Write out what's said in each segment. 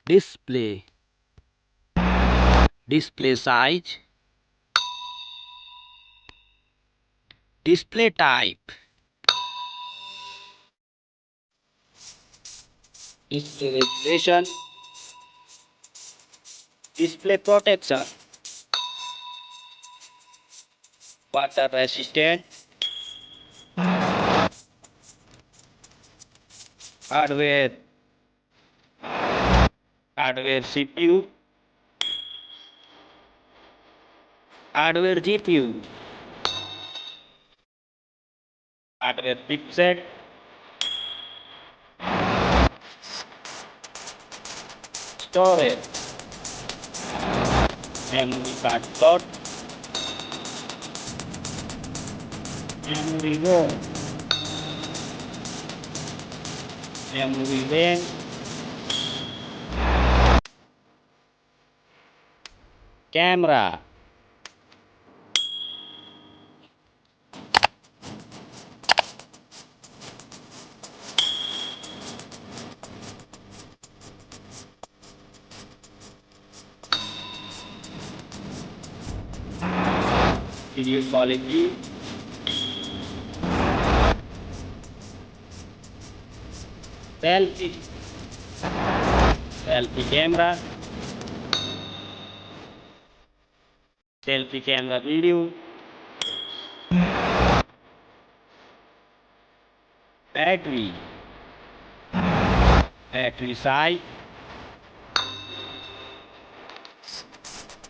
display, display size, display type, display resolution, display protection, water resistant, hardware, hardware CPU, hardware GPU, hardware chipset, storage, memory card slot, memory ROM, memory RAM, camera, video quality, selfie, selfie camera, selfie camera video, battery, battery size,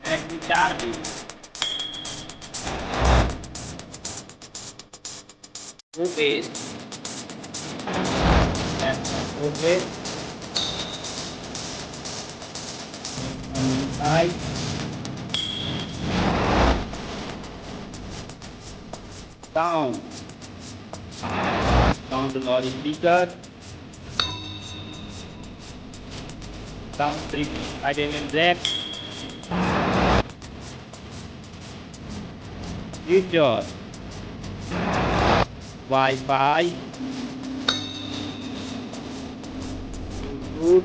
battery charging, footage, footage, size, sound, sound logic speaker, sound strip, IDM jack, feature, Wi-Fi, Bluetooth,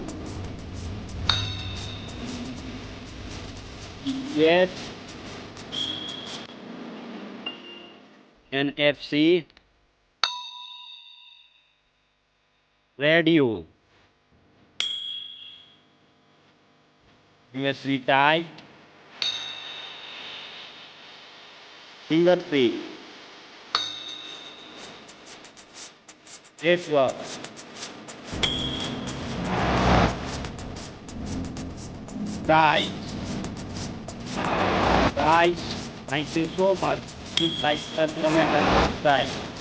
GPS, NFC, radio, USB type, fingerprint, network, price, price. Thank you so much. Please like, comment, and subscribe.